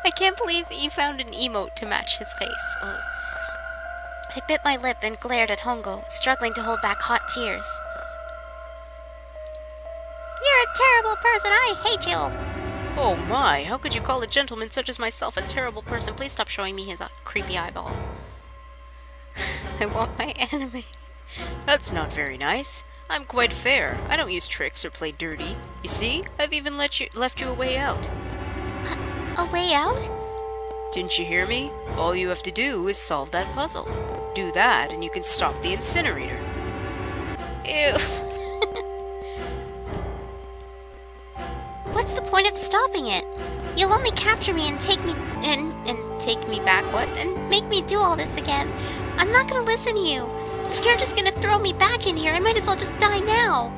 I can't believe you found an emote to match his face. Ugh. I bit my lip and glared at Hongo, struggling to hold back hot tears. You're a terrible person. I hate you. Oh my, how could you call a gentleman such as myself a terrible person? Please stop showing me his creepy eyeball. I want my anime. That's not very nice. I'm quite fair. I don't use tricks or play dirty. You see, I've even left you a way out. A way out? Didn't you hear me? All you have to do is solve that puzzle. Do that and you can stop the incinerator. Ew. What's the point of stopping it? You'll only capture me and take me take me back, what? And make me do all this again. I'm not gonna listen to you. If you're just gonna throw me back in here, I might as well just die now.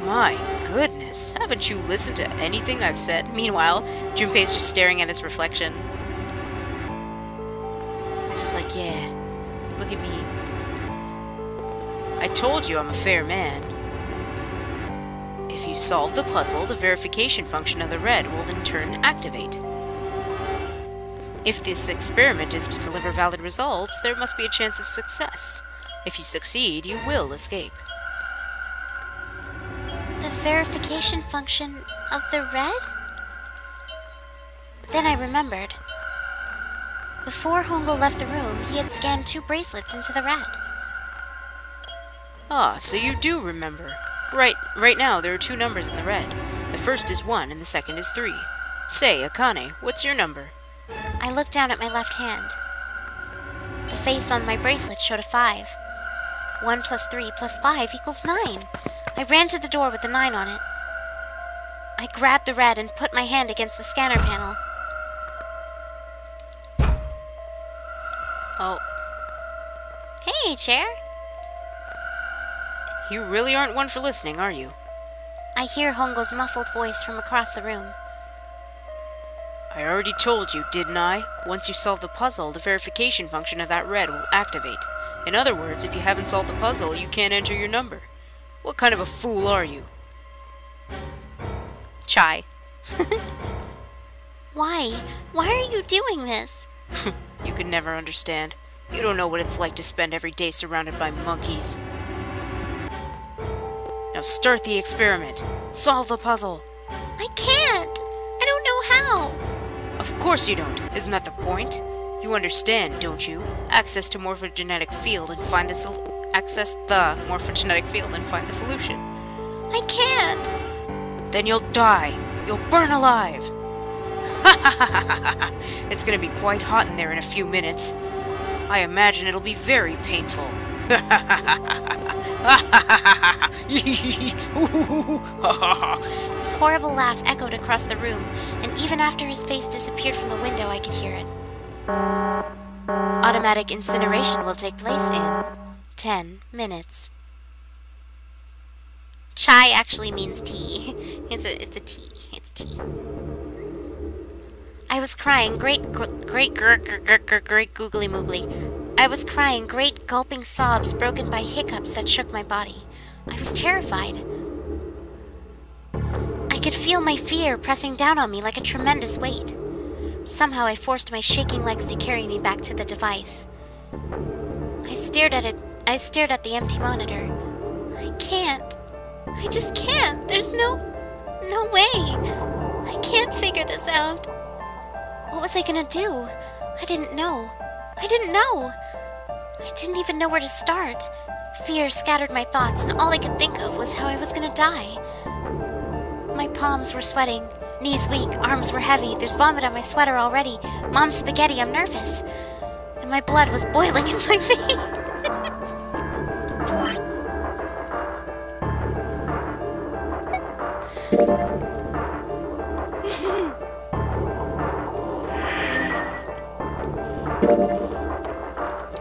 My goodness, haven't you listened to anything I've said? Meanwhile, Junpei's just staring at his reflection. It's just like, yeah, look at me. I told you I'm a fair man. If you solve the puzzle, the verification function of the red will in turn activate. If this experiment is to deliver valid results, there must be a chance of success. If you succeed, you will escape. The verification function of the red? Then I remembered. Before Hongo left the room, he had scanned 2 bracelets into the red. Ah, so you do remember. Right now there are 2 numbers in the red. The first is 1 and the second is 3. Say, Akane, what's your number? I looked down at my left hand. The face on my bracelet showed a 5. 1 plus 3 plus 5 equals 9. I ran to the door with the 9 on it. I grabbed the red and put my hand against the scanner panel. Oh. Hey, chair. You really aren't one for listening, are you? I hear Hongo's muffled voice from across the room. I already told you, didn't I? Once you solve the puzzle, the verification function of that red will activate. In other words, if you haven't solved the puzzle, you can't enter your number. What kind of a fool are you? Chai. Why? Why are you doing this? You could never understand. You don't know what it's like to spend every day surrounded by monkeys. Now start the experiment. Solve the puzzle. I can't. I don't know how. Of course you don't. Isn't that the point? You understand, don't you? Access the morphogenetic field and find the solution. I can't. Then you'll die. You'll burn alive. It's gonna be quite hot in there in a few minutes. I imagine it'll be very painful. His horrible laugh echoed across the room, and even after his face disappeared from the window, I could hear it. Automatic incineration will take place in 10 minutes. Chai actually means tea. It's a tea. It's tea. I was crying great googly moogly. I was crying great gulping sobs broken by hiccups that shook my body. I was terrified. I could feel my fear pressing down on me like a tremendous weight. Somehow I forced my shaking legs to carry me back to the device. I stared at it. I stared at the empty monitor. I can't. I just can't. There's no way. I can't figure this out. What was I gonna do? I didn't know. I didn't even know where to start. Fear scattered my thoughts, and all I could think of was how I was gonna die. My palms were sweating, knees weak, arms were heavy, there's vomit on my sweater already. Mom's spaghetti, I'm nervous. And my blood was boiling in my veins.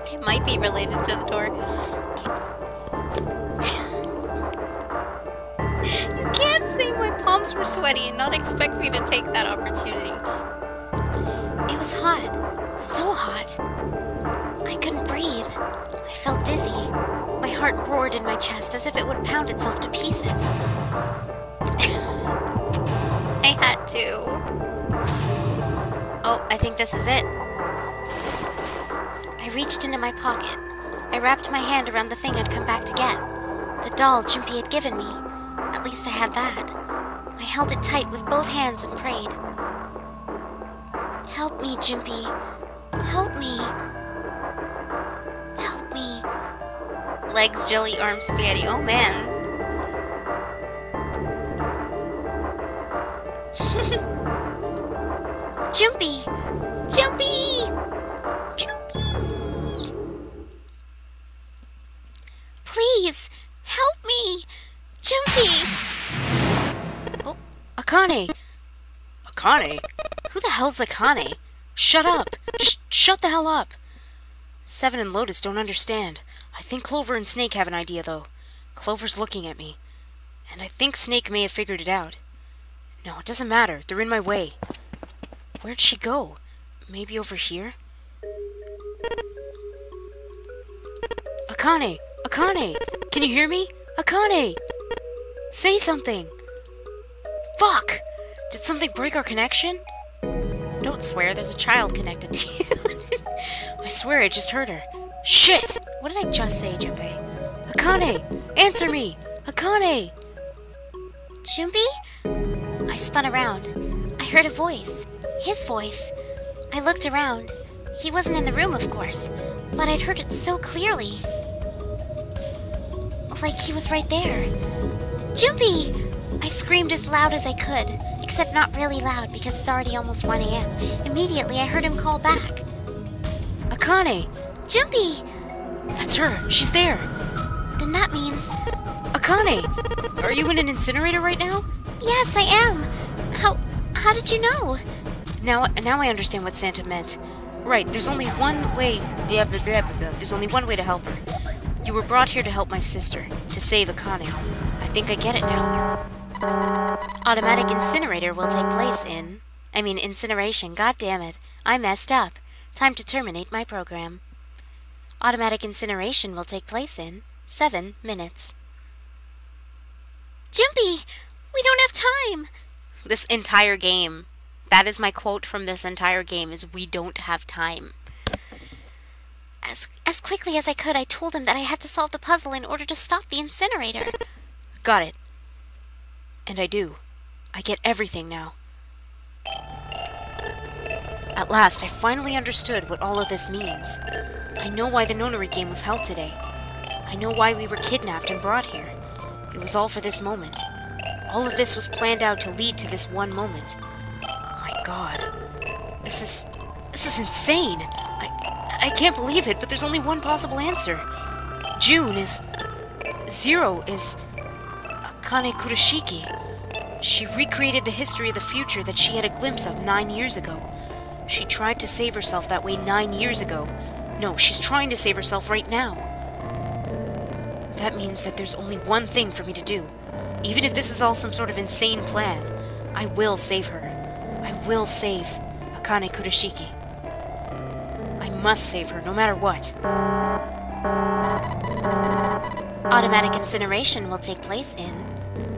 It might be related to the door. You can't say my palms were sweaty and not expect me to take that opportunity. It was hot. So hot. I couldn't breathe. I felt dizzy. My heart roared in my chest as if it would pound itself to pieces. I had to. Oh, I think this is it. I reached into my pocket. I wrapped my hand around the thing I'd come back to get. The doll Junpei had given me. At least I had that. I held it tight with both hands and prayed. Help me, Junpei. Help me. Help me. Legs, jelly, arms, spaghetti. Oh, man. Junpei! Junpei! Junpei! Please, help me! Junpei! Oh, Akane! Akane? Who the hell's Akane? Shut up! Just shut the hell up! Seven and Lotus don't understand. I think Clover and Snake have an idea, though. Clover's looking at me. And I think Snake may have figured it out. No, it doesn't matter. They're in my way. Where'd she go? Maybe over here? Akane! Akane! Can you hear me? Akane! Say something! Fuck! Did something break our connection? don't swear, there's a child connected to you. I swear I just heard her. Shit! What did I just say, Junpei? Akane! Answer me! Akane! Junpei? I spun around. I heard a voice. His voice. I looked around. He wasn't in the room, of course, but I'd heard it so clearly. Like he was right there. Junpei! I screamed as loud as I could, except not really loud because it's already almost 1 a.m. Immediately, I heard him call back. Akane! Junpei! That's her! She's there! Then that means... Akane! Are you in an incinerator right now? Yes, I am! How did you know? Now I understand what Santa meant. Right, there's only one way... There's only one way to help her. You were brought here to help my sister, to save Akane. I think I get it now. Automatic incinerator will take place in... incineration, goddammit. I messed up. Time to terminate my program. Automatic incineration will take place in 7 minutes. Junpei! We don't have time! This entire game. That is my quote from this entire game, is we don't have time. As quickly as I could, I told him that I had to solve the puzzle in order to stop the incinerator. Got it. And I do. I get everything now. At last, I finally understood what all of this means. I know why the nonary game was held today. I know why we were kidnapped and brought here. It was all for this moment. All of this was planned out to lead to this one moment. Oh my god. This is insane. I can't believe it, but there's only one possible answer. June is... 0 is... Akane Kurashiki. She recreated the history of the future that she had a glimpse of 9 years ago. She tried to save herself that way 9 years ago. No, she's trying to save herself right now. That means that there's only one thing for me to do. Even if this is all some sort of insane plan, I will save her. I will save Akane Kurashiki. I must save her, no matter what. Automatic incineration will take place in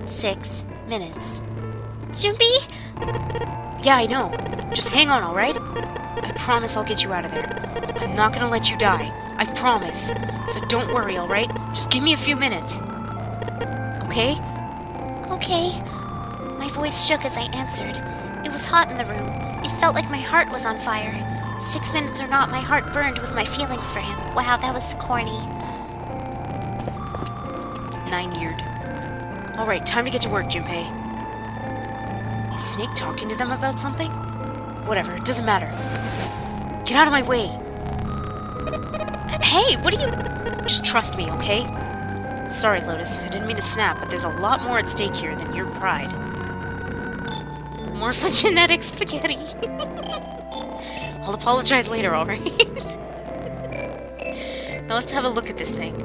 6 minutes. Junpei? Yeah, I know. Just hang on, alright? I promise I'll get you out of there. I'm not gonna let you die. I promise. So don't worry, alright? Just give me a few minutes. Okay? Okay. My voice shook as I answered. It was hot in the room. It felt like my heart was on fire. 6 minutes or not, my heart burned with my feelings for him. Wow, that was corny. 9-yeared. Alright, time to get to work, Junpei. Is Snake talking to them about something? Whatever, it doesn't matter. Get out of my way! Hey, what are you... Just trust me, okay? Sorry, Lotus, I didn't mean to snap, but there's a lot more at stake here than your pride. Morphogenetic spaghetti. I'll apologize later, alright? Now let's have a look at this thing.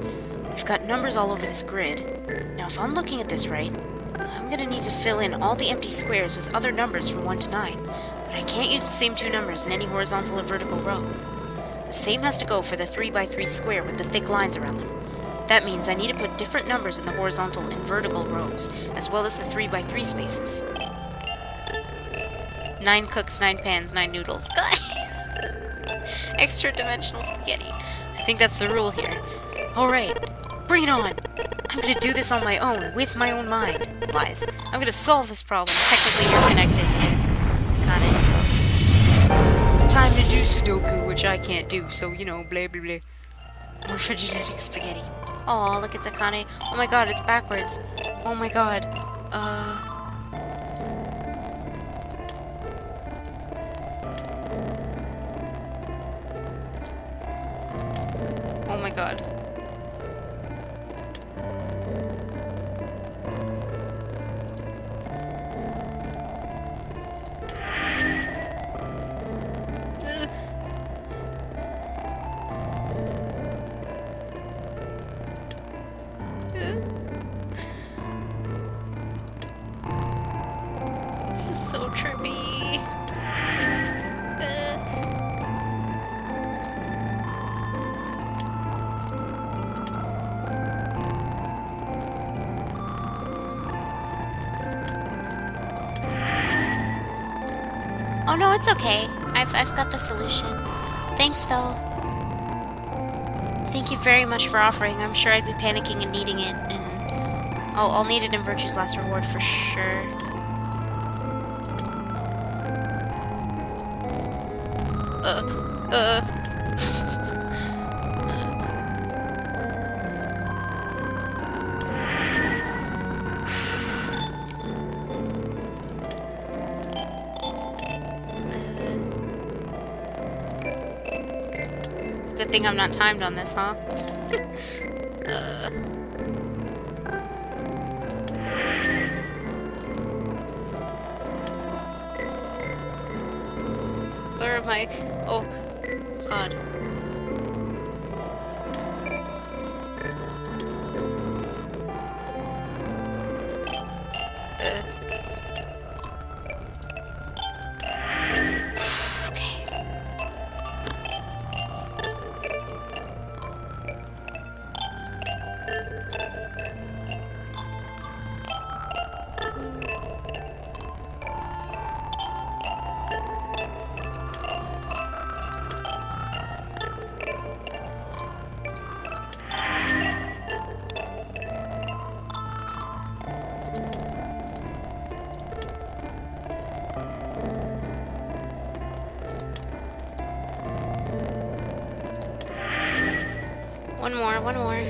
We've got numbers all over this grid. Now if I'm looking at this right, I'm gonna need to fill in all the empty squares with other numbers from 1 to 9, but I can't use the same 2 numbers in any horizontal or vertical row. The same has to go for the 3x3 square with the thick lines around them. That means I need to put different numbers in the horizontal and vertical rows, as well as the 3x3 spaces. 9 cooks, 9 pans, 9 noodles. Guys! Extra dimensional spaghetti. I think that's the rule here. Alright, bring it on! I'm gonna do this on my own, with my own mind. Lies. I'm gonna solve this problem. Technically, you're connected to Kane, so... Time to do Sudoku, which I can't do, so, you know, blah blah blah. Morphogenetic spaghetti. Oh, look, it's Akane. Oh my god, it's backwards. Oh my god. Oh my god. This is so trippy. Oh no, it's okay. I've got the solution. Thanks, though. Thank you very much for offering. I'm sure I'd be panicking and needing it, and I'll need it in Virtue's Last Reward for sure. Good thing I'm not timed on this, huh? Where am I? Oh, God. One more, one more.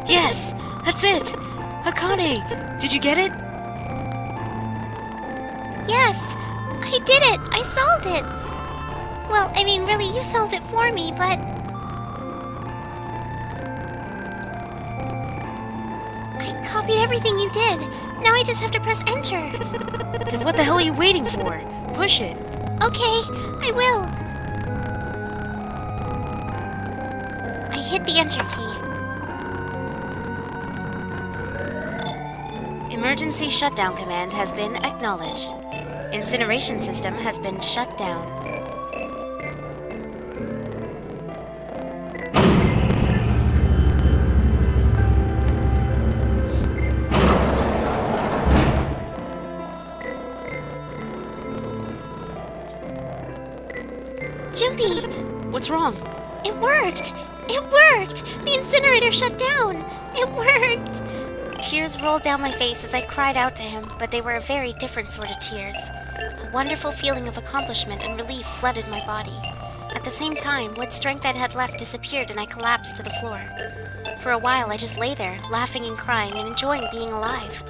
Yes! That's it! Akane! Did you get it? Yes! I did it! I solved it! Well, I mean, really, you solved it for me, but... I copied everything you did. Now I just have to press enter. Then what the hell are you waiting for? Push it. Okay, I will. I hit the enter key. Emergency shutdown command has been acknowledged. Incineration system has been shut down. Jumpy! What's wrong? It worked! It worked! The incinerator shut down! It worked! Tears rolled down my face as I cried out to him, but they were a very different sort of tears. A wonderful feeling of accomplishment and relief flooded my body. At the same time, what strength I had left disappeared and I collapsed to the floor. For a while, I just lay there, laughing and crying and enjoying being alive.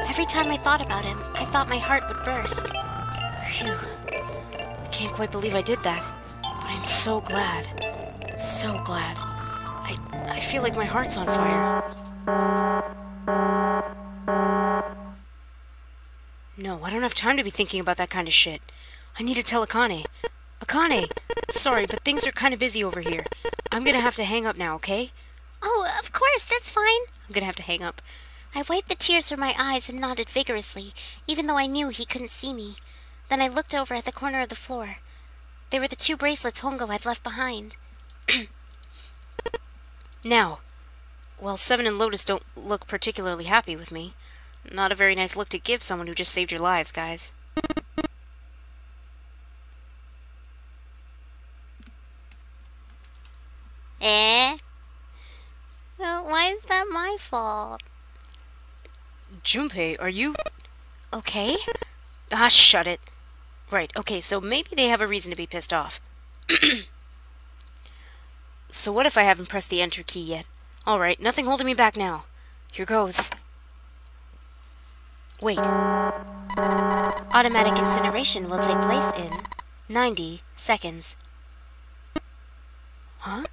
Every time I thought about him, I thought my heart would burst. Phew. I can't quite believe I did that, but I'm so glad. So glad. I feel like my heart's on fire. No, I don't have time to be thinking about that kind of shit. I need to tell Akane. Akane! Sorry, but things are kind of busy over here. I'm gonna have to hang up now, okay? Oh, of course, that's fine. I'm gonna have to hang up. I wiped the tears from my eyes and nodded vigorously, even though I knew he couldn't see me. Then I looked over at the corner of the floor. They were the 2 bracelets Hongo had left behind. Now, well, Seven and Lotus don't look particularly happy with me. Not a very nice look to give someone who just saved your lives, guys. Well, why is that my fault? Junpei, are you... okay? Ah, shut it. Right, okay, so maybe they have a reason to be pissed off. So what if I haven't pressed the enter key yet? Alright, nothing holding me back now. Here goes. Wait. Automatic incineration will take place in 90 seconds. Huh?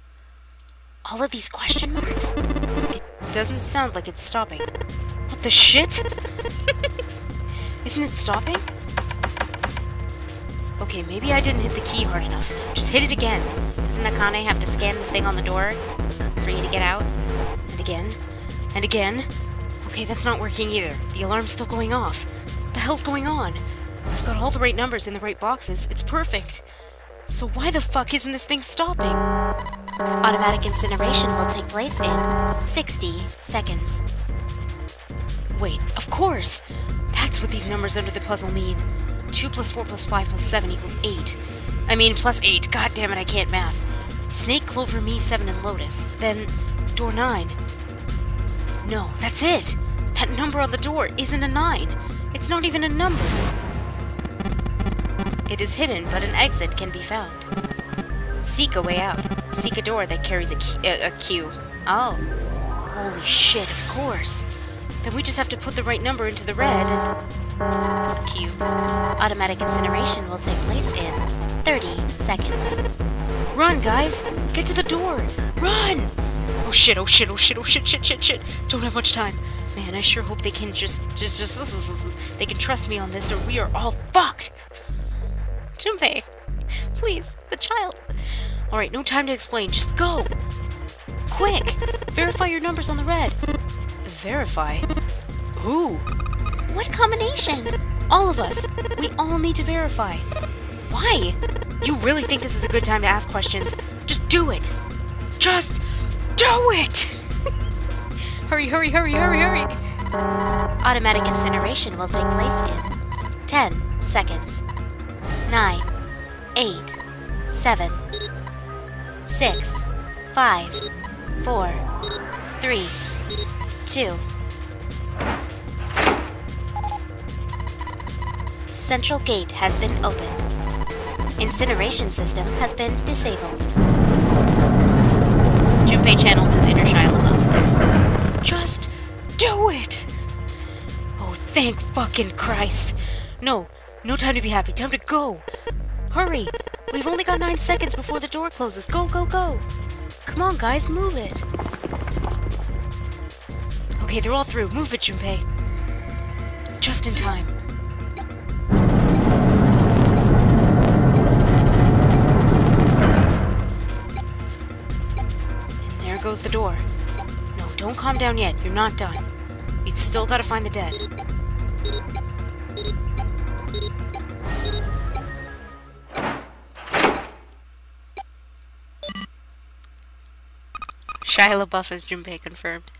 All of these question marks? It doesn't sound like it's stopping. What the shit? Isn't it stopping? Okay, maybe I didn't hit the key hard enough. Just hit it again. Doesn't Akane have to scan the thing on the door for you to get out? And again. And again. Okay, that's not working either. The alarm's still going off. What the hell's going on? I've got all the right numbers in the right boxes. It's perfect. So why the fuck isn't this thing stopping? Automatic incineration will take place in 60 seconds. Wait, of course! That's what these numbers under the puzzle mean. 2 plus 4 plus 5 plus 7 equals 8. I mean, plus 8. God damn it, I can't math. Snake, Clover, me, 7, and Lotus. Then, door 9. No, that's it! That number on the door isn't a 9. It's not even a number. It is hidden, but an exit can be found. Seek a way out. Seek a door that carries a key. Oh. Holy shit, of course. Then we just have to put the right number into the red and... Q. Automatic incineration will take place in 30 seconds. Run, guys! Get to the door! Run! Oh shit, oh shit, oh shit, oh shit, shit, shit, shit. Don't have much time. Man, I sure hope they can just they can trust me on this or we are all fucked! Junpei, please, the child. Alright, no time to explain, just go! Quick! Verify your numbers on the red. Verify? Who? What combination? All of us. We all need to verify. Why? You really think this is a good time to ask questions? Just do it! Just do it! Hurry, hurry, hurry, hurry, hurry! Automatic incineration will take place in 10 seconds. 9, 8, 7, 6, 5, 4, 3, 2. Central gate has been opened. Incineration system has been disabled. Junpei channeled his inner Shia LaBeouf. Just do it! Oh, thank fucking Christ. No, no time to be happy. Time to go. Hurry. We've only got 9 seconds before the door closes. Go, go, go. Come on, guys, move it. Okay, they're all through. Move it, Junpei. Just in time. And there goes the door. No, don't calm down yet. You're not done. We've still got to find the dead. Shia LaBeouf as Junpei confirmed.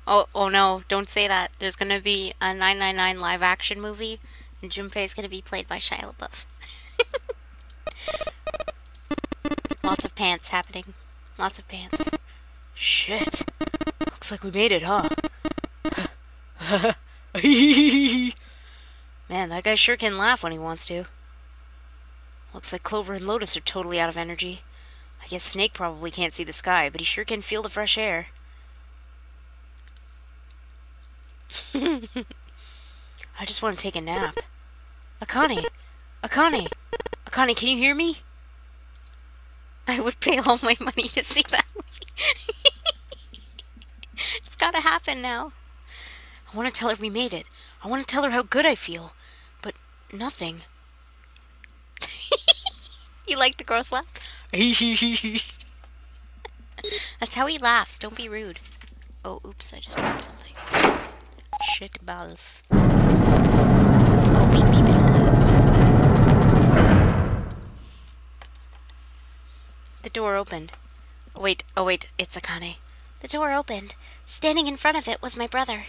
Oh no, don't say that. There's gonna be a 999 live action movie, and Junpei's gonna be played by Shia LaBeouf. Lots of pants happening. Lots of pants. Shit. Looks like we made it, huh? Man, that guy sure can laugh when he wants to. Looks like Clover and Lotus are totally out of energy. I guess Snake probably can't see the sky, but he sure can feel the fresh air. I just want to take a nap. Akane! Akane! Akane, can you hear me? I would pay all my money to see that movie. It's gotta happen now. I want to tell her we made it. I want to tell her how good I feel. Nothing. You like the girl's laugh? That's how he laughs. Don't be rude. Oh, oops, I just dropped something. Shit balls. Oh, beep beep and all that. The door opened. Oh wait, it's Akane. The door opened. Standing in front of it was my brother.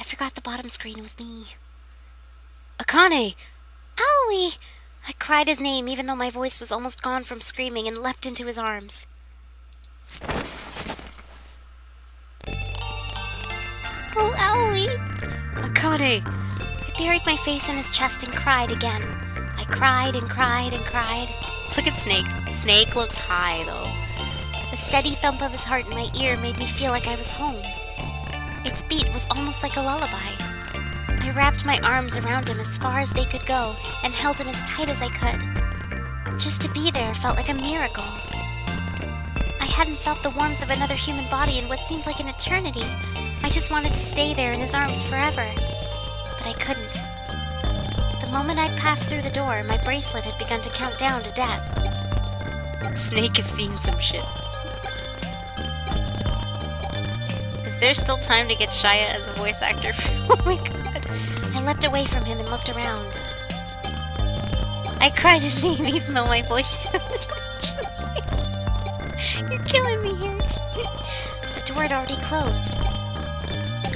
I forgot the bottom screen was me. Akane! Owie! I cried his name even though my voice was almost gone from screaming and leapt into his arms. Oh, Owie! Akane! I buried my face in his chest and cried again. I cried and cried and cried. Look at Snake. Snake looks high, though. The steady thump of his heart in my ear made me feel like I was home. Its beat was almost like a lullaby. I wrapped my arms around him as far as they could go and held him as tight as I could. Just to be there felt like a miracle. I hadn't felt the warmth of another human body in what seemed like an eternity. I just wanted to stay there in his arms forever. But I couldn't. The moment I'd passed through the door, my bracelet had begun to count down to death. Snake has seen some shit. Is there still time to get Shia as a voice actor? Oh my god. I leapt away from him and looked around. I cried his name even though my voice sounded You're killing me here. The door had already closed.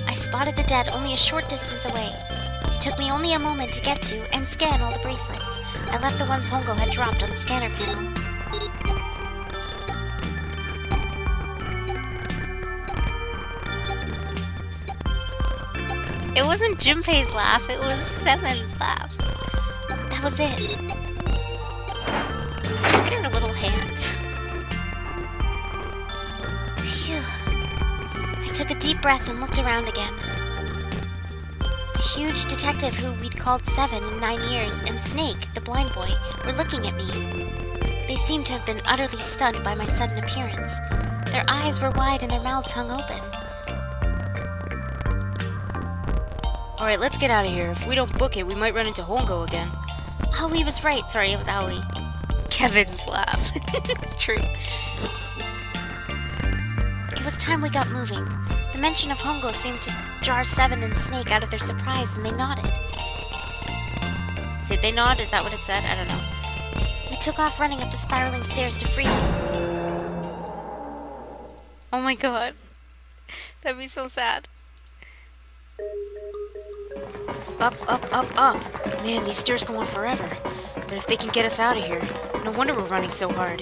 I spotted the dead only a short distance away. It took me only a moment to get to and scan all the bracelets. I left the ones Hongo had dropped on the scanner panel. It wasn't Junpei's laugh, it was Seven's laugh. That was it. Look at her little hand. Phew. I took a deep breath and looked around again. The huge detective who we'd called Seven in 9 years and Snake, the blind boy, were looking at me. They seemed to have been utterly stunned by my sudden appearance. Their eyes were wide and their mouths hung open. Alright, let's get out of here. If we don't book it, we might run into Hongo again. Aoi was right. Sorry, it was Aoi. Kevin's laugh. True. It was time we got moving. The mention of Hongo seemed to jar Seven and Snake out of their surprise, and they nodded. Did they nod? Is that what it said? I don't know. We took off running up the spiraling stairs to freedom. Oh my god. That'd be so sad. Up, up, up, up. Man, these stairs go on forever. But if they can get us out of here, no wonder we're running so hard.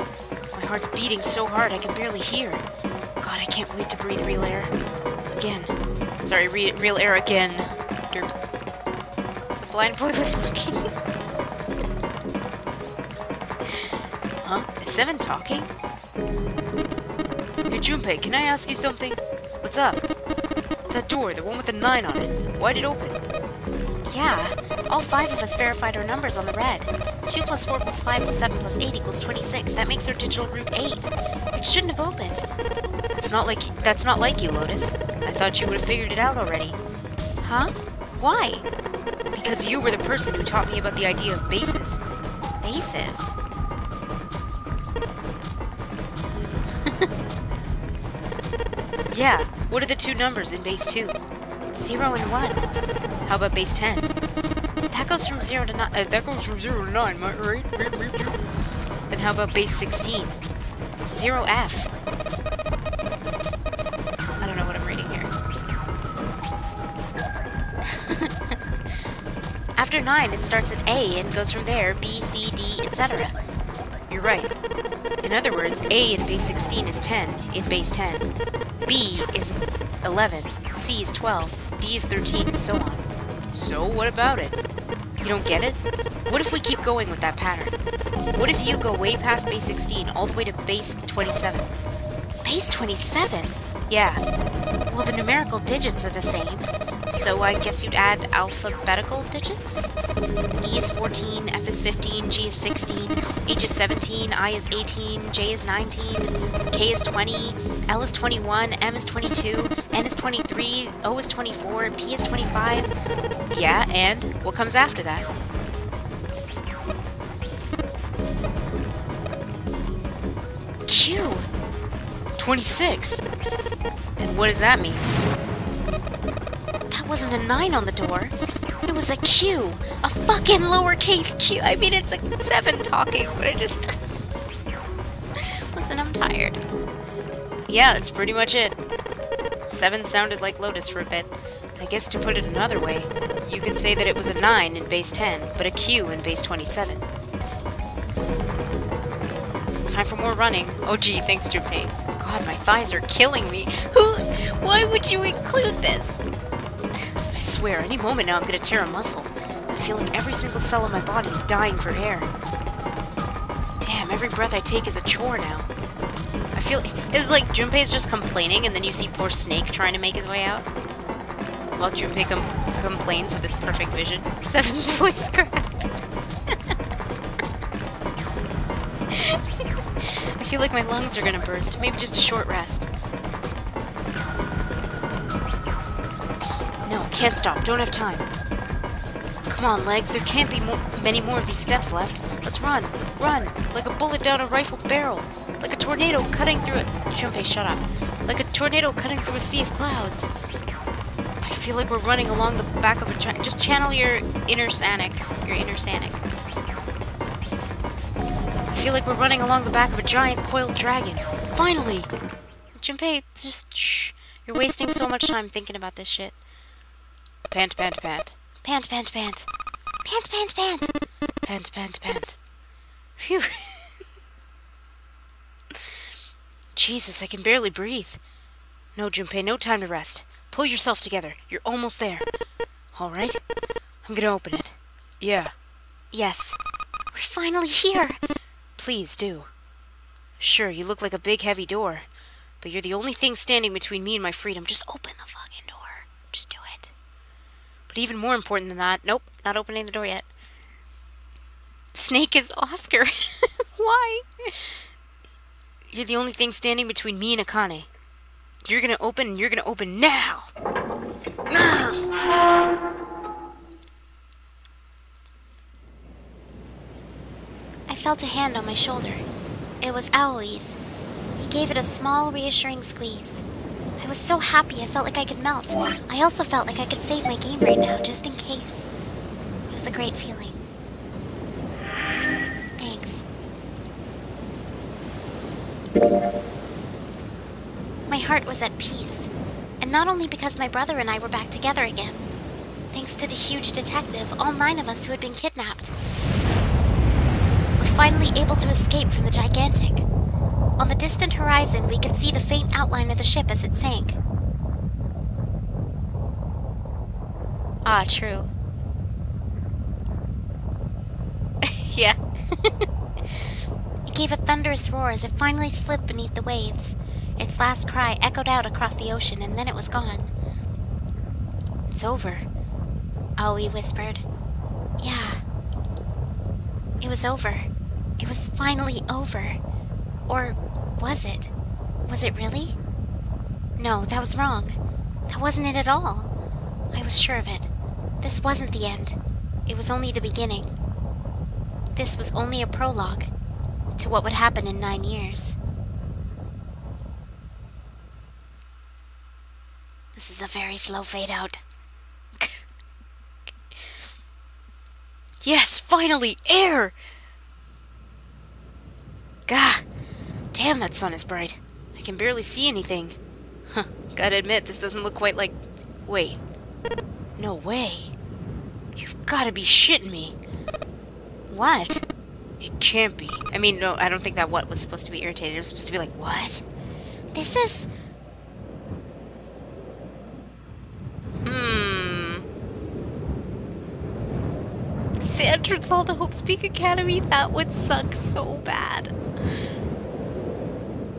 My heart's beating so hard I can barely hear. God, I can't wait to breathe real air. Again. Sorry, real air again. Derp. The blind boy was looking. Huh? Is Seven talking? Hey, Junpei, can I ask you something? What's up? That door, the one with the 9 on it, why'd it open? Yeah, all 5 of us verified our numbers on the red. 2 plus 4 plus 5 plus 7 plus 8 equals 26. That makes our digital route 8. It shouldn't have opened. That's not like you, Lotus. I thought you would have figured it out already. Huh? Why? Because you were the person who taught me about the idea of bases. Bases? Yeah, what are the 2 numbers in base 2? 0 and 1. How about base 10? That goes from 0 to 9. That goes from 0 to 9, right? Then how about base 16? 0F. I don't know what I'm reading here. After 9, it starts at A and goes from there, B, C, D, etc. You're right. In other words, A in base 16 is 10 in base 10. B is 11, C is 12, D is 13, and so on. So, what about it? You don't get it? What if we keep going with that pattern? What if you go way past base 16, all the way to base 27? Base 27? Yeah. Well, the numerical digits are the same. So I guess you'd add alphabetical digits? E is 14, F is 15, G is 16, H is 17, I is 18, J is 19, K is 20, L is 21, M is 22, N is 23, O is 24, P is 25. Yeah, and what comes after that? 26! And what does that mean? That wasn't a 9 on the door. It was a Q. A fucking lowercase q. I mean, it's a 7 talking, but I just... Listen, I'm tired. Yeah, that's pretty much it. 7 sounded like Lotus for a bit. I guess to put it another way, you could say that it was a 9 in base 10, but a Q in base 27. Time for more running. Oh gee, thanks, Junpei. God, my thighs are killing me. Why would you include this? I swear, any moment now I'm gonna tear a muscle. I feel like every single cell in my body is dying for air. Damn, every breath I take is a chore now. I feel like... It's like Junpei's just complaining, and then you see poor Snake trying to make his way out. While Junpei complains with his perfect vision. Seven's voice cracked. I feel like my lungs are gonna burst. Maybe just a short rest. No, can't stop. Don't have time. Come on, legs. There can't be many more of these steps left. Let's run. Run. Like a bullet down a rifled barrel. Like a tornado cutting through a... Junpei, shut up. Like a tornado cutting through a sea of clouds. I feel like we're running along the back of a... Just channel your inner Sanic. Your inner Sanic. I feel like we're running along the back of a giant coiled dragon. Finally! Junpei, just shh. You're wasting so much time thinking about this shit. Pant, pant, pant. Pant, pant, pant. Pant, pant, pant. Pant, pant, pant. Phew. Jesus, I can barely breathe. No, Junpei, no time to rest. Pull yourself together. You're almost there. All right? I'm gonna open it. Yeah. Yes. We're finally here. Please do. Sure, you look like a big, heavy door. But you're the only thing standing between me and my freedom. Just open the fucking door. Just do it. But even more important than that... Nope, not opening the door yet. Snake is Oscar. Why? You're the only thing standing between me and Akane. You're gonna open, and you're gonna open now! I felt a hand on my shoulder. It was Aoi's. He gave it a small, reassuring squeeze. I was so happy I felt like I could melt. I also felt like I could save my game right now, just in case. It was a great feeling. Thanks. My heart was at peace. And not only because my brother and I were back together again. Thanks to the huge detective, all 9 of us who had been kidnapped. We're finally able to escape from the gigantic. On the distant horizon, we could see the faint outline of the ship as it sank. Ah, true. Yeah. It gave a thunderous roar as it finally slipped beneath the waves. Its last cry echoed out across the ocean, and then it was gone. It's over, Aoi whispered. Yeah. It was over. It was finally over. Or was it? Was it really? No, that was wrong. That wasn't it at all. I was sure of it. This wasn't the end. It was only the beginning. This was only a prologue to what would happen in 9 years. This is a very slow fade out. Yes, finally! Air! Gah! Damn, that sun is bright. I can barely see anything. Huh, gotta admit, this doesn't look quite like... Wait. No way. You've gotta be shitting me. What? It can't be. I mean, no, I don't think that what was supposed to be irritated. It was supposed to be like, what? This is... It's the entrance hall to Hope's Peak Academy. That would suck so bad.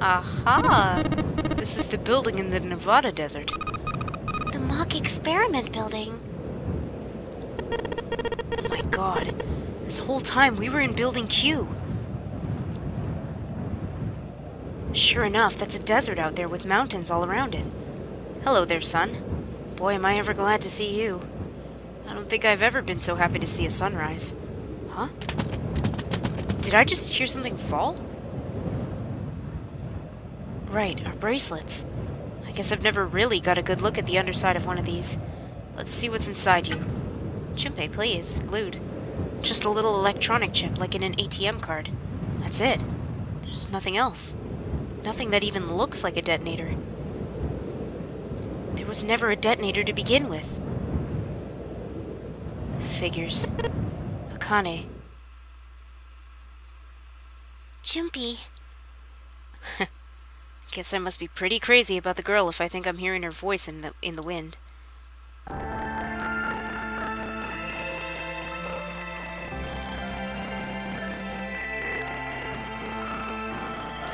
Aha! This is the building in the Nevada desert. the mock experiment building. Oh my god. This whole time we were in Building Q. Sure enough, that's a desert out there with mountains all around it. Hello there, sun. Boy, am I ever glad to see you. I don't think I've ever been so happy to see a sunrise. Huh? Did I just hear something fall? Right, our bracelets. I guess I've never really got a good look at the underside of one of these. Let's see what's inside you. Junpei, please. Glued. Just a little electronic chip, like in an ATM card. That's it. There's nothing else. Nothing that even looks like a detonator. There was never a detonator to begin with. Figures. Akane. Junpei. Guess I must be pretty crazy about the girl if I think I'm hearing her voice in the wind.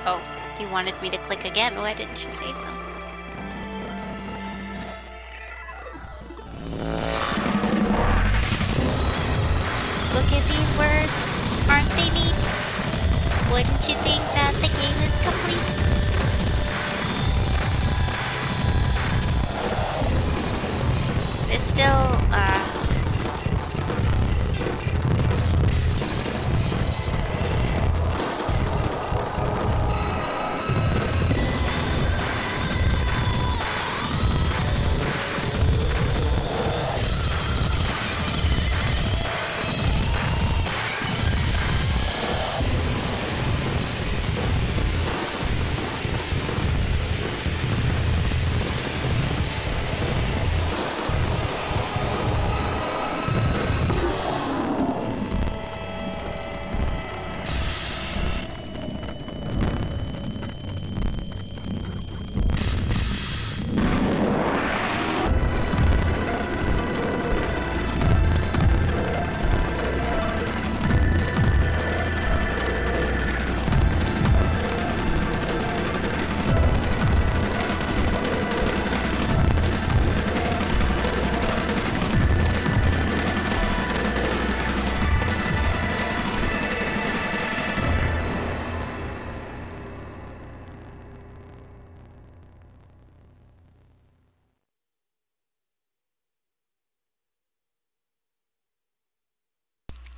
Oh, you wanted me to click again. Why didn't you say so? Look at these words. Aren't they neat? Wouldn't you think that the game is complete? There's still,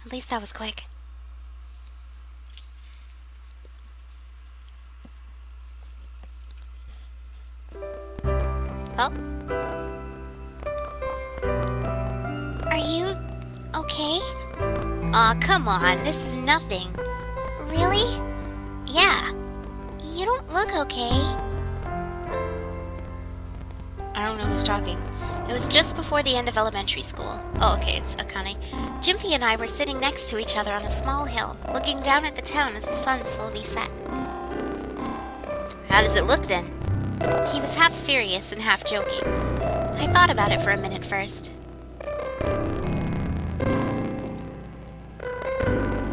at least that was quick. Oh. Are you okay? Aw, come on. This is nothing. Really? Yeah. You don't look okay. I don't know who's talking. It was just before the end of elementary school. Oh, okay, it's Akane. Junpei and I were sitting next to each other on a small hill, looking down at the town as the sun slowly set. How does it look then? He was half serious and half joking. I thought about it for a minute first.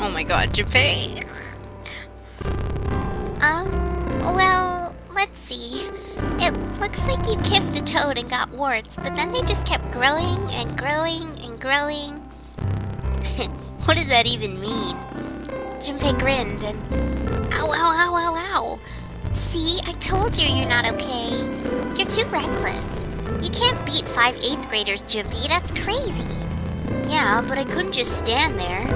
Oh my god, Junpei! Well, let's see. It looks like you kissed a toad and got warts, but then they just kept growing and growing and growing. What does that even mean? Junpei grinned and... Ow, ow, ow, ow, ow! See, I told you you're not okay. You're too reckless. You can't beat 5 8th graders, Junpei. That's crazy. Yeah, but I couldn't just stand there.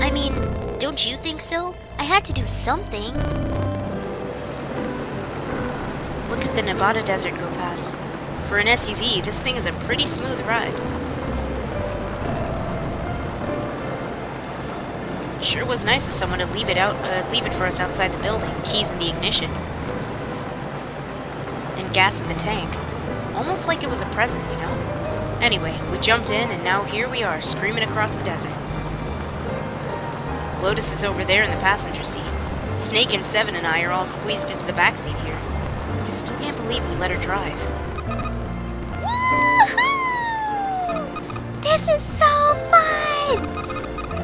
I mean, don't you think so? I had to do something. Look at the Nevada desert go past. For an SUV, this thing is a pretty smooth ride. Sure was nice of someone to leave it for us outside the building. Keys in the ignition. And gas in the tank. Almost like it was a present, you know? Anyway, we jumped in, and now here we are, screaming across the desert. Lotus is over there in the passenger seat. Snake and Seven and I are all squeezed into the back seat here. I still can't believe we let her drive. Woohoo! This is so fun!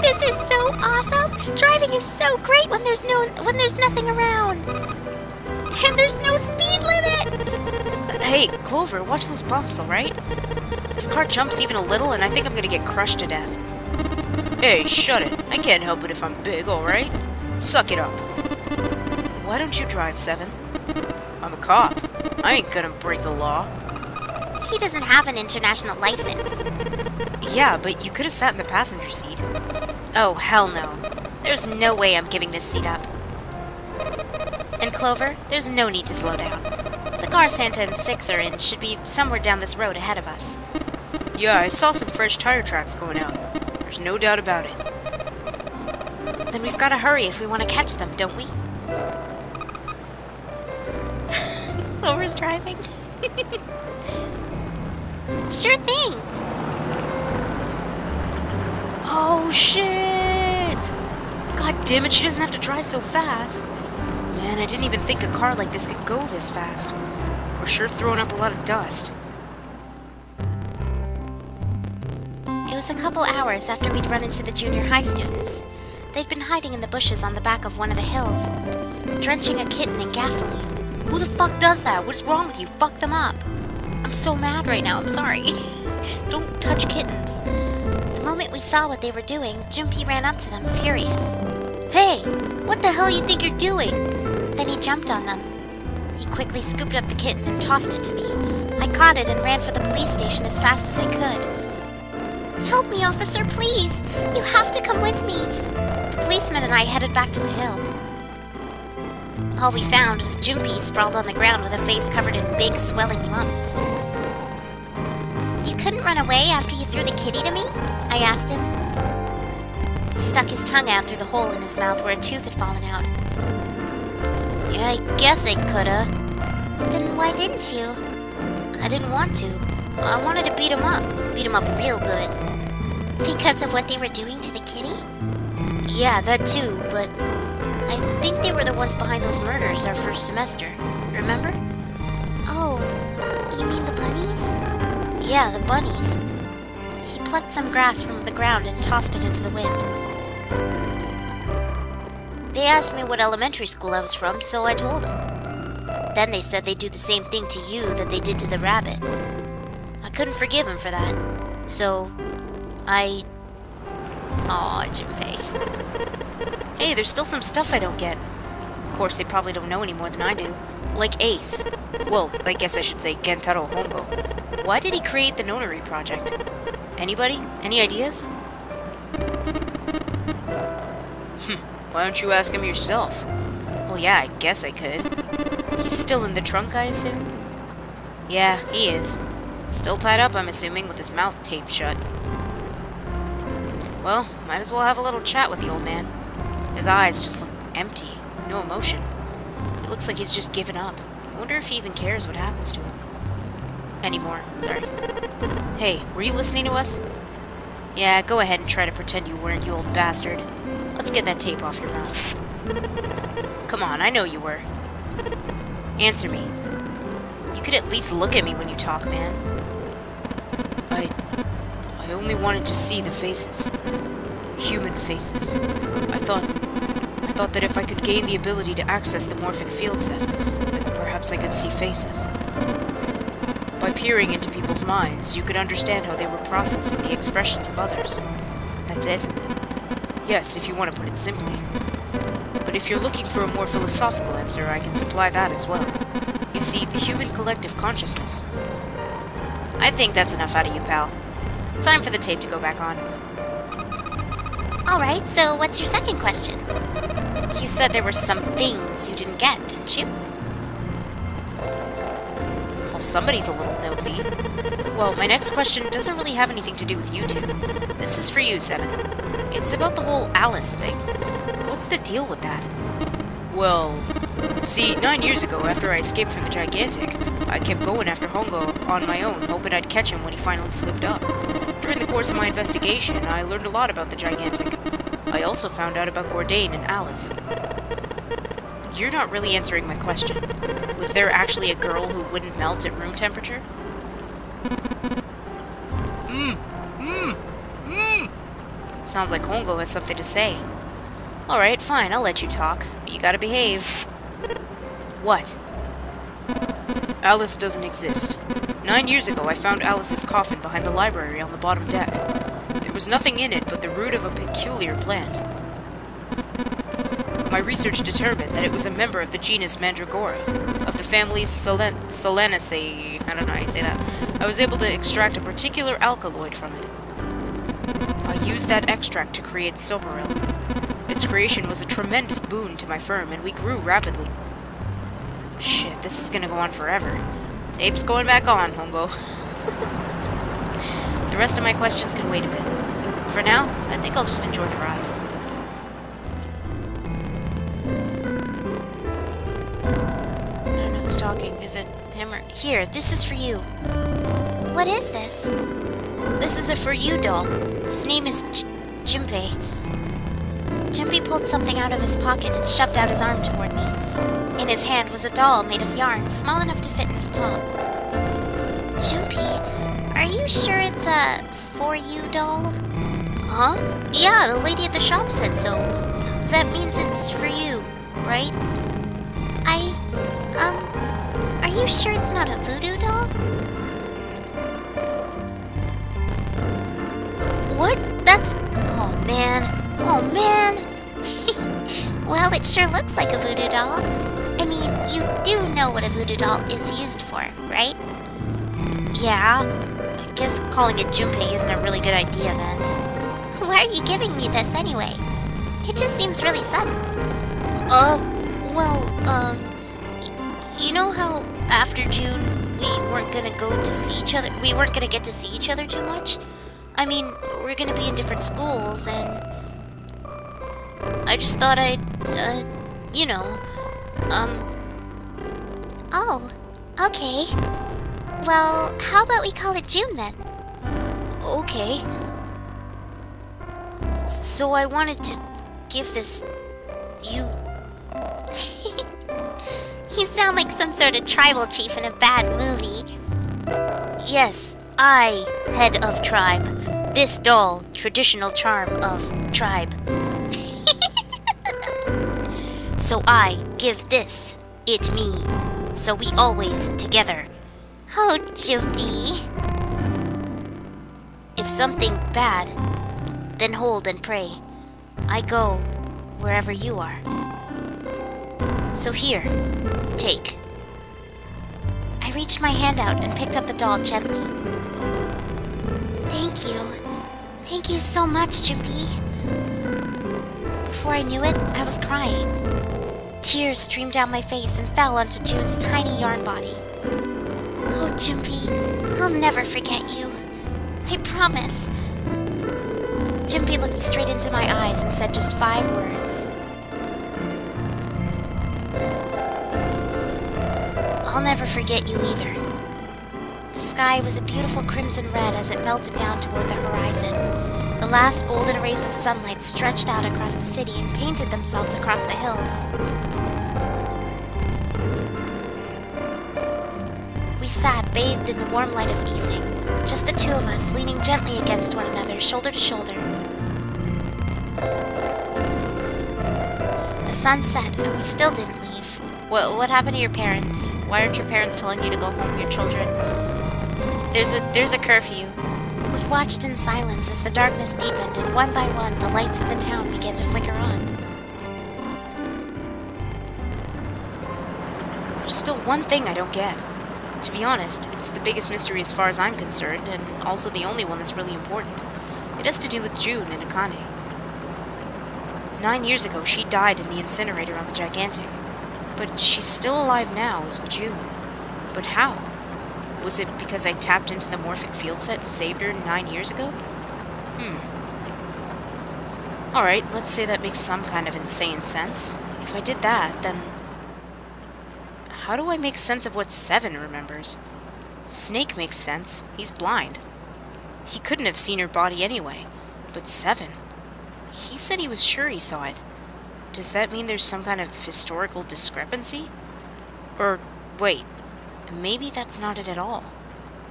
This is so awesome! Driving is so great when there's nothing around. And there's no speed limit! Hey, Clover, watch those bumps, alright? This car jumps even a little and I think I'm gonna get crushed to death. Hey, shut it. I can't help it if I'm big, alright? Suck it up. Why don't you drive, Seven? I'm a cop. I ain't gonna break the law. He doesn't have an international license. Yeah, but you could have sat in the passenger seat. Oh, hell no. There's no way I'm giving this seat up. And Clover, there's no need to slow down. The car Santa and Six are in should be somewhere down this road ahead of us. Yeah, I saw some fresh tire tracks going out. There's no doubt about it. Then we've got to hurry if we want to catch them, don't we? Clover's driving. Sure thing. Oh, shit! God damn it, she doesn't have to drive so fast. Man, I didn't even think a car like this could go this fast. We're sure throwing up a lot of dust. It was a couple hours after we'd run into the junior high students. They'd been hiding in the bushes on the back of one of the hills, drenching a kitten in gasoline. Who the fuck does that? What's wrong with you? Fuck them up. I'm so mad right now, I'm sorry. Don't touch kittens. The moment we saw what they were doing, Junpei ran up to them, furious. Hey, what the hell you think you're doing? Then he jumped on them. He quickly scooped up the kitten and tossed it to me. I caught it and ran for the police station as fast as I could. Help me, officer, please! You have to come with me! The policeman and I headed back to the hill. All we found was Junpei sprawled on the ground with a face covered in big, swelling lumps. You couldn't run away after you threw the kitty to me? I asked him. He stuck his tongue out through the hole in his mouth where a tooth had fallen out. Yeah, I guess I coulda. Then why didn't you? I didn't want to. I wanted to beat him up. Beat him up real good. Because of what they were doing to the kitty? Yeah, that too, but I think they were the ones behind those murders our first semester. Remember? Oh, you mean the bunnies? Yeah, the bunnies. He plucked some grass from the ground and tossed it into the wind. They asked me what elementary school I was from, so I told them. Then they said they'd do the same thing to you that they did to the rabbit. I couldn't forgive him for that, so I... Aw, Junpei. Hey, there's still some stuff I don't get. Of course, they probably don't know any more than I do. Like Ace. Well, I guess I should say Gentaro Hongo. Why did he create the Nonary project? Anybody? Any ideas? Why don't you ask him yourself? Well, yeah, I guess I could. He's still in the trunk, I assume? Yeah, he is. Still tied up, I'm assuming, with his mouth taped shut. Well, might as well have a little chat with the old man. His eyes just look empty, no emotion. It looks like he's just given up. I wonder if he even cares what happens to him. Anymore, sorry. Hey, were you listening to us? Yeah, go ahead and try to pretend you weren't, you old bastard. Let's get that tape off your mouth. Come on, I know you were. Answer me. You could at least look at me when you talk, man. I only wanted to see the faces. Human faces. I thought that if I could gain the ability to access the morphic field set, then perhaps I could see faces. By peering into people's minds, you could understand how they were processing the expressions of others. That's it? Yes, if you want to put it simply. But if you're looking for a more philosophical answer, I can supply that as well. You see, the human collective consciousness. I think that's enough out of you, pal. Time for the tape to go back on. Alright, so what's your second question? You said there were some things you didn't get, didn't you? Well, somebody's a little nosy. Well, my next question doesn't really have anything to do with you two. This is for you, Seven. It's about the whole Alice thing. What's the deal with that? Well, see, 9 years ago, after I escaped from the Gigantic, I kept going after Hongo on my own, hoping I'd catch him when he finally slipped up. During the course of my investigation, I learned a lot about the Gigantic. I also found out about Gordain and Alice. You're not really answering my question. Was there actually a girl who wouldn't melt at room temperature? Sounds like Hongo has something to say. Alright, fine, I'll let you talk. But you gotta behave. What? Alice doesn't exist. 9 years ago, I found Alice's coffin behind the library on the bottom deck. There was nothing in it but the root of a peculiar plant. My research determined that it was a member of the genus Mandragora, of the family Solanaceae. I don't know how you say that. I was able to extract a particular alkaloid from it. I used that extract to create Someril. Its creation was a tremendous boon to my firm, and we grew rapidly. Shit, this is gonna go on forever. Tape's going back on, Hongo. The rest of my questions can wait a bit. For now, I think I'll just enjoy the ride. I don't know who's talking. Is it him or... Here, this is for you. What is this? This is a for you doll. His name is Junpei. Junpei pulled something out of his pocket and shoved out his arm toward me. In his hand was a doll made of yarn, small enough to fit in his palm. Junpei, are you sure it's a for you doll? Huh? Yeah, the lady at the shop said so. That means it's for you, right? Are you sure it's not a voodoo doll? What? That's... Oh, man. Oh, man. Well, it sure looks like a voodoo doll. I mean, you do know what a voodoo doll is used for, right? Yeah. I guess calling it Junpei isn't a really good idea then. Why are you giving me this anyway? It just seems really sudden. You know how after June we weren't gonna go to see each other? We weren't gonna get to see each other too much? I mean, we're gonna be in different schools, and I just thought I'd, you know, Oh, okay. Well, how about we call it June then? Okay. So I wanted to give this... you... You sound like some sort of tribal chief in a bad movie. Yes, I, head of tribe. This doll, traditional charm of tribe. So I give this, it me. So we always together. Oh, Junpei. If something bad, then hold and pray. I go wherever you are. So here, take. I reached my hand out and picked up the doll gently. Thank you. Thank you so much, Junpei. Before I knew it, I was crying. Tears streamed down my face and fell onto June's tiny yarn body. Oh, Junpei, I'll never forget you. I promise. Junpei looked straight into my eyes and said just 5 words. I'll never forget you either. The sky was a beautiful crimson red as it melted down toward the horizon. The last golden rays of sunlight stretched out across the city and painted themselves across the hills. We sat, bathed in the warm light of evening, just the two of us, leaning gently against one another, shoulder to shoulder. The sun set, and we still didn't leave. What happened to your parents? Why aren't your parents telling you to go home, your children? There's a curfew. We watched in silence as the darkness deepened, and one by one, the lights of the town began to flicker on. There's still one thing I don't get. To be honest, it's the biggest mystery as far as I'm concerned, and also the only one that's really important. It has to do with June and Akane. 9 years ago, she died in the incinerator on the Gigantic. But she's still alive now as June. But how? Was it because I tapped into the morphic field set and saved her 9 years ago? Alright, let's say that makes some kind of insane sense. If I did that, then... how do I make sense of what Seven remembers? Snake makes sense. He's blind. He couldn't have seen her body anyway. But Seven... he said he was sure he saw it. Does that mean there's some kind of historical discrepancy? Or, wait, maybe that's not it at all.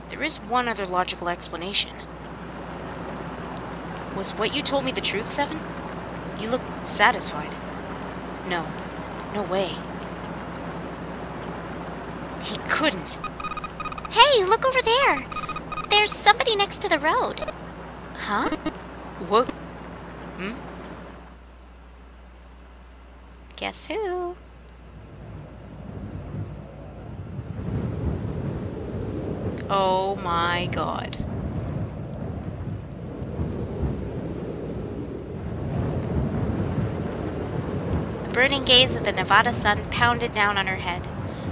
There is one other logical explanation. Was what you told me the truth, Seven? You look satisfied. No. No way. He couldn't. Hey, look over there! There's somebody next to the road. Huh? What? Guess who? Oh my god. The burning gaze of the Nevada sun pounded down on her head.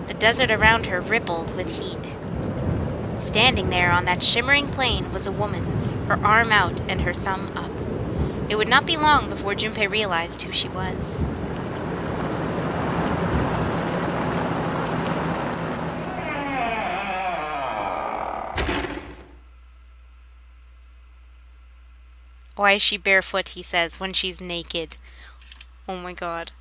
The desert around her rippled with heat. Standing there on that shimmering plain was a woman, her arm out and her thumb up. It would not be long before Junpei realized who she was. Why is she barefoot, he says, when she's naked? Oh my god.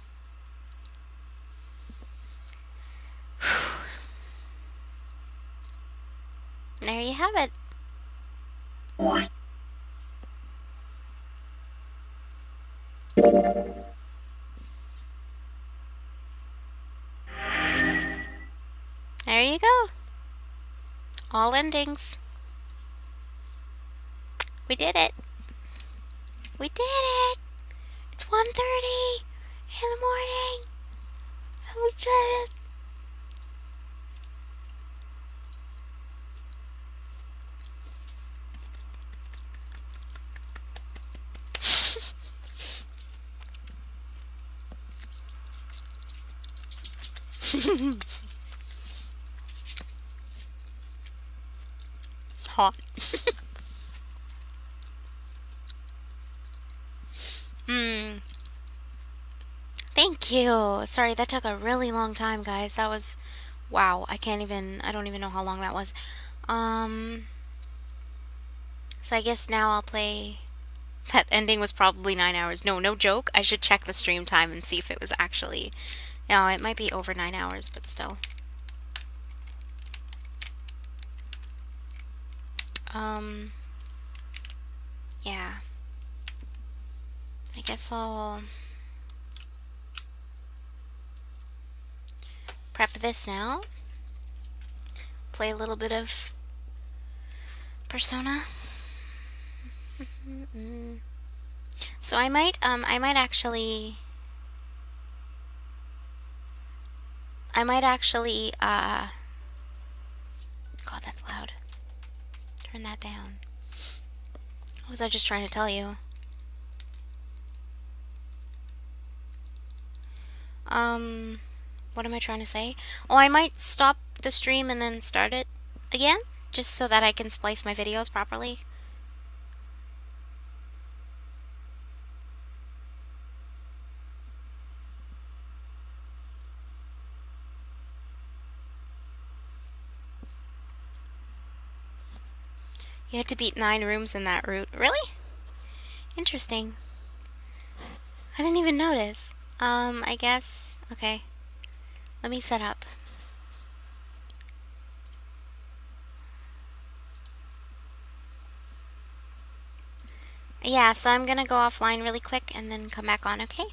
There you have it. There you go. All endings. We did it. We did it. It's 1:30 in the morning. And we did it. Hot. Thank you. Sorry, that took a really long time, guys. That was... Wow, I don't even know how long that was. So I guess now I'll play... That ending was probably 9 hours. No joke. I should check the stream time and see if it was actually... No, it might be over 9 hours, but still. Yeah. I guess I'll prep this now. Play a little bit of Persona. So I might actually, God, that's loud. Turn that down. What was I just trying to tell you? What am I trying to say? Oh, I might stop the stream and then start it again, just so that I can splice my videos properly. You had to beat 9 rooms in that route. Really? Interesting. I didn't even notice. I guess... Okay. Let me set up. Yeah, so I'm gonna go offline really quick and then come back on, okay?